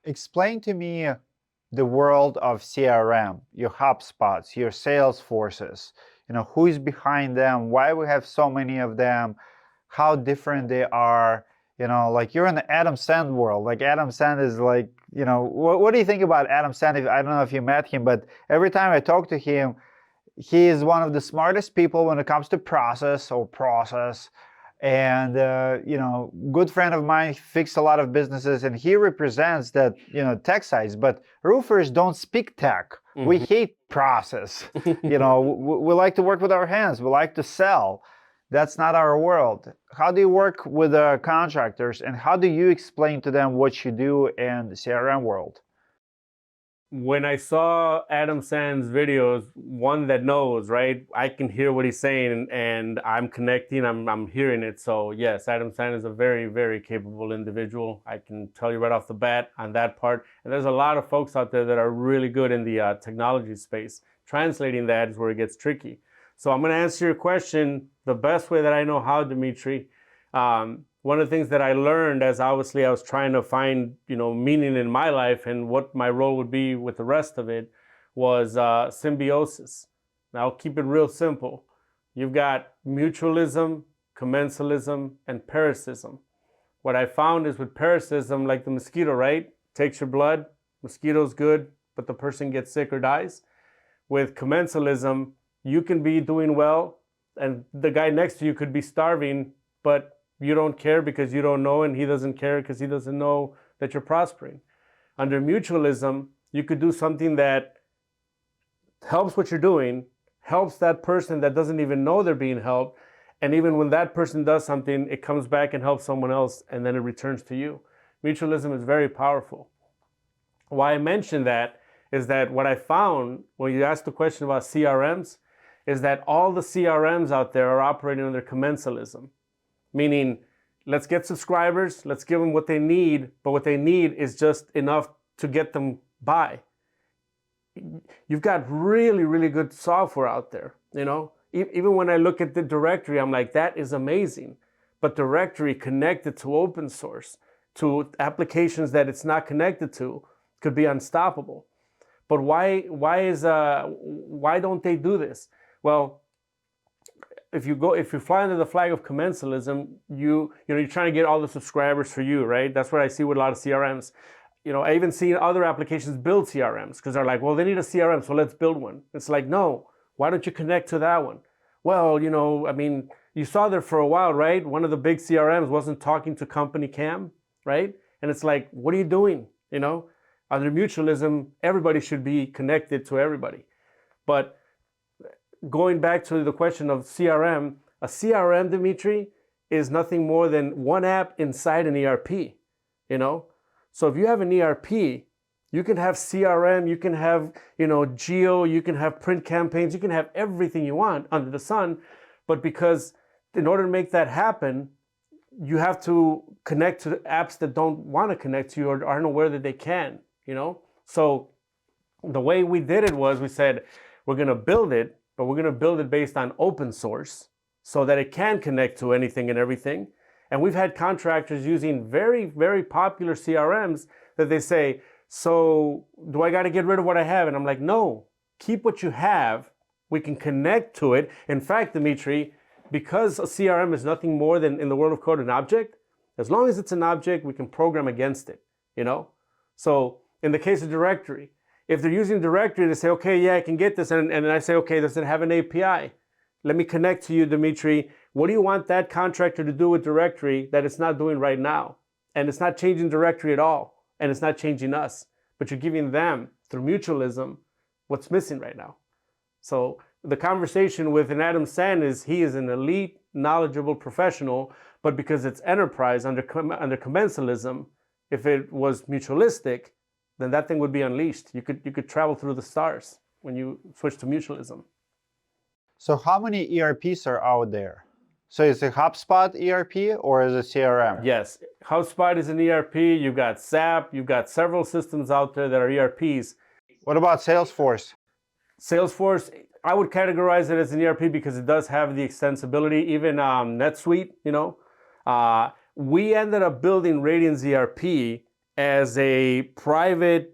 Explain to me the world of CRM, your HubSpots, your Salesforces. Who is behind them? Why we have so many of them? How different they are? Like you're in the Adam Sand world. Like Adam Sand is like, what do you think about Adam Sand? I don't know if you met him, but every time I talk to him, he is one of the smartest people when it comes to process. And good friend of mine fixed a lot of businesses, and he represents that tech sides. But roofers don't speak tech. Mm-hmm. We hate process. we like to work with our hands. We like to sell. That's not our world. How do you work with contractors, and how do you explain to them what you do in the CRM world? When I saw Adam Sand's videos, one that knows, right? I can hear what he's saying, and I'm connecting, I'm hearing it. So yes, Adam Sand is a very, very capable individual. I can tell you right off the bat on that part. And there's a lot of folks out there that are really good in the technology space. Translating that is where it gets tricky. So I'm going to answer your question the best way that I know how, Dimitri. One of the things that I learned as obviously I was trying to find, meaning in my life and what my role would be with the rest of it was symbiosis. Now, I'll keep it real simple. You've got mutualism, commensalism, and parasitism. What I found is with parasitism, like the mosquito, right? Takes your blood, mosquito's good, but the person gets sick or dies. With commensalism, you can be doing well, and the guy next to you could be starving, but you don't care because you don't know, and he doesn't care because he doesn't know that you're prospering. Under mutualism, you could do something that helps what you're doing, helps that person that doesn't even know they're being helped, and even when that person does something, it comes back and helps someone else, and then it returns to you. Mutualism is very powerful. Why I mention that is that what I found when you asked the question about CRMs is that all the CRMs out there are operating under commensalism. Meaning, let's get subscribers, let's give them what they need, but what they need is just enough to get them by. You've got really, really good software out there, Even when I look at the directory, I'm like, that is amazing. But directory connected to open source, to applications that it's not connected to, could be unstoppable. But why don't they do this? Well, if you fly under the flag of commensalism, you're trying to get all the subscribers for you, right? That's what I see with a lot of CRMs. I even see other applications build CRMs because they're like, well, they need a CRM, so let's build one. It's like, no, why don't you connect to that one? Well, you saw there for a while, right? One of the big CRMs wasn't talking to company CAM, right? And it's like, what are you doing? Under mutualism, everybody should be connected to everybody. But going back to the question of CRM, a CRM, Dimitri, is nothing more than one app inside an ERP, So if you have an ERP, you can have CRM, you can have, geo, you can have print campaigns, you can have everything you want under the sun. But because in order to make that happen, you have to connect to apps that don't want to connect to you or aren't aware that they can, So the way we did it was we said, we're going to build it, but we're going to build it based on open source so that it can connect to anything and everything. And we've had contractors using very, very popular CRMs that they say, so do I got to get rid of what I have? And I'm like, no, keep what you have. We can connect to it. In fact, Dimitri, because a CRM is nothing more than, in the world of code, an object, as long as it's an object, we can program against it, So in the case of directory, if they're using directory, they say, okay, yeah, I can get this. And I say, okay, does it have an API? Let me connect to you, Dimitri. What do you want that contractor to do with directory that it's not doing right now? And it's not changing directory at all. And it's not changing us. But you're giving them, through mutualism, what's missing right now. So the conversation with an Adam Sand is he is an elite, knowledgeable professional, but because it's enterprise under commensalism, if it was mutualistic, then that thing would be unleashed. You could travel through the stars when you switch to mutualism. So how many ERPs are out there? So is it HubSpot ERP or is it CRM? Yes, HubSpot is an ERP. You've got SAP. You've got several systems out there that are ERPs. What about Salesforce? Salesforce, I would categorize it as an ERP because it does have the extensibility. Even NetSuite, we ended up building Radian's ERP as a private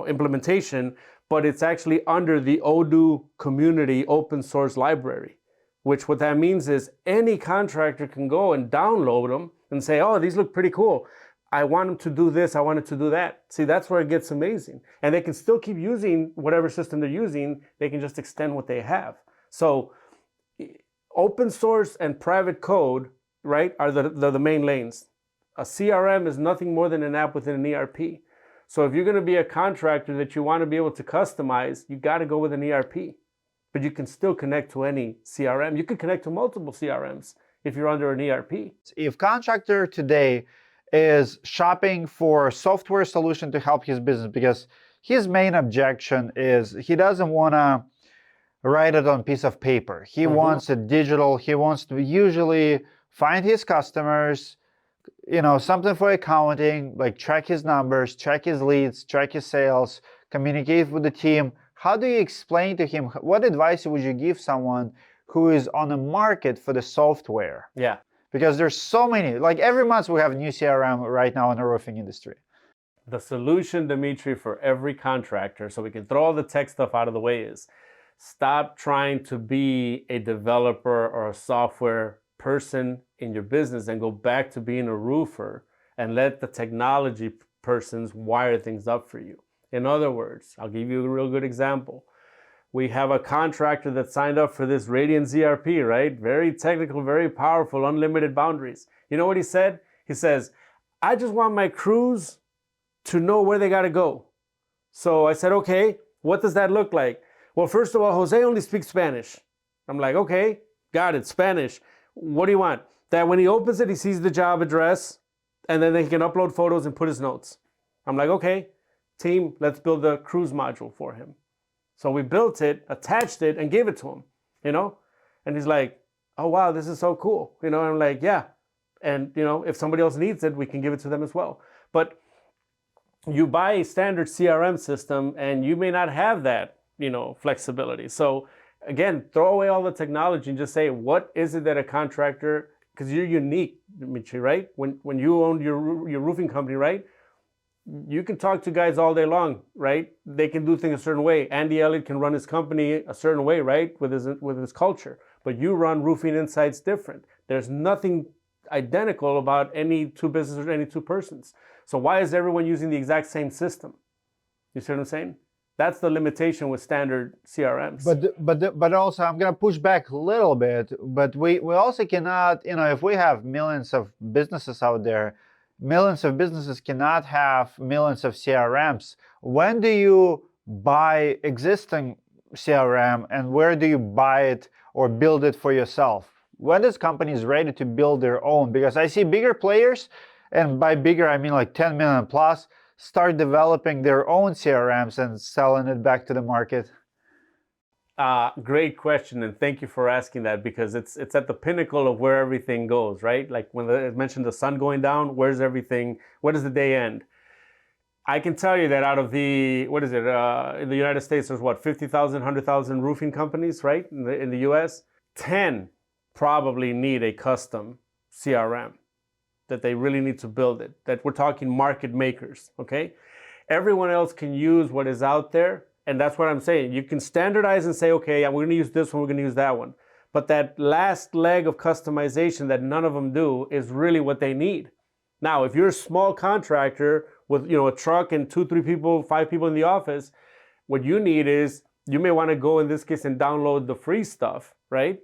implementation, but it's actually under the Odoo community open source library, which what that means is any contractor can go and download them and say, oh, these look pretty cool. I want them to do this, I want it to do that. See, that's where it gets amazing. And they can still keep using whatever system they're using, they can just extend what they have. So open source and private code, right, are the main lanes. A CRM is nothing more than an app within an ERP. So if you're going to be a contractor that you want to be able to customize, you got to go with an ERP. But you can still connect to any CRM. You can connect to multiple CRMs if you're under an ERP. If contractor today is shopping for a software solution to help his business, because his main objection is he doesn't want to write it on a piece of paper. He wants it digital. He wants to usually find his customers, something for accounting, like track his numbers, track his leads, track his sales, communicate with the team. How do you explain to him, what advice would you give someone who is on the market for the software? Yeah. Because there's so many, like every month we have a new CRM right now in the roofing industry. The solution, Dimitri, for every contractor, so we can throw all the tech stuff out of the way, is stop trying to be a developer or a software person in your business and go back to being a roofer and let the technology persons wire things up for you. In other words, I'll give you a real good example. We have a contractor that signed up for this Radiant ERP, right? Very technical, very powerful, unlimited boundaries. You know what he said? He says, I just want my crews to know where they got to go. So I said, okay, what does that look like? Well, first of all, Jose only speaks Spanish. I'm like, okay, got it, Spanish. What do you want? That when he opens it, he sees the job address, and then he can upload photos and put his notes. I'm like, okay, team, let's build the cruise module for him. So we built it, attached it, and gave it to him, And he's like, oh, wow, this is so cool. And I'm like, yeah. And, if somebody else needs it, we can give it to them as well. But you buy a standard CRM system, and you may not have that, flexibility. So again, throw away all the technology and just say, what is it that a contractor, because you're unique, Dimitri, right? When you own your roofing company, right? You can talk to guys all day long, right? They can do things a certain way. Andy Elliott can run his company a certain way, right? With his culture. But you run Roofing Insights different. There's nothing identical about any two businesses or any two persons. So why is everyone using the exact same system? You see what I'm saying? That's the limitation with standard CRMs. But also, I'm going to push back a little bit. But we also cannot, if we have millions of businesses out there, millions of businesses cannot have millions of CRMs. When do you buy existing CRM, and where do you buy it or build it for yourself? When is companies ready to build their own? Because I see bigger players, and by bigger I mean like 10 million plus, start developing their own CRMs and selling it back to the market. Great question, and thank you for asking that, because it's at the pinnacle of where everything goes, right? Like when I mentioned the sun going down, where's everything? Where does the day end? I can tell you that out of the, in the United States, there's 50,000, 100,000 roofing companies, right? In the US, 10 probably need a custom CRM, that they really need to build it, that we're talking market makers, okay? Everyone else can use what is out there. And that's what I'm saying. You can standardize and say, okay, we're going to use this one, we're going to use that one. But that last leg of customization that none of them do is really what they need. Now, if you're a small contractor with a truck and 2, 3 people, 5 people in the office, what you need is, you may want to go in this case and download the free stuff, right?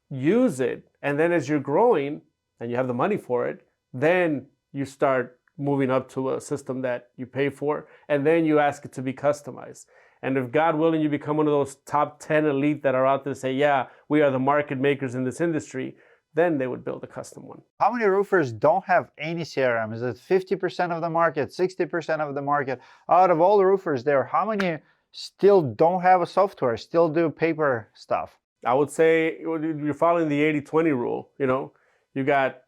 Use it. And then as you're growing and you have the money for it, then you start moving up to a system that you pay for, and then you ask it to be customized. And if God willing, you become one of those top 10 elite that are out there to say, yeah, we are the market makers in this industry, then they would build a custom one. How many roofers don't have any CRM? Is it 50% of the market, 60% of the market? Out of all the roofers there, how many still don't have a software, still do paper stuff? I would say you're following the 80-20 rule. You got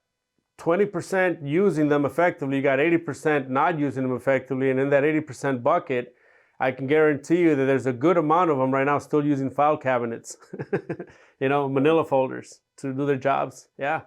20% using them effectively, you got 80% not using them effectively, and in that 80% bucket, I can guarantee you that there's a good amount of them right now still using file cabinets, manila folders to do their jobs. Yeah.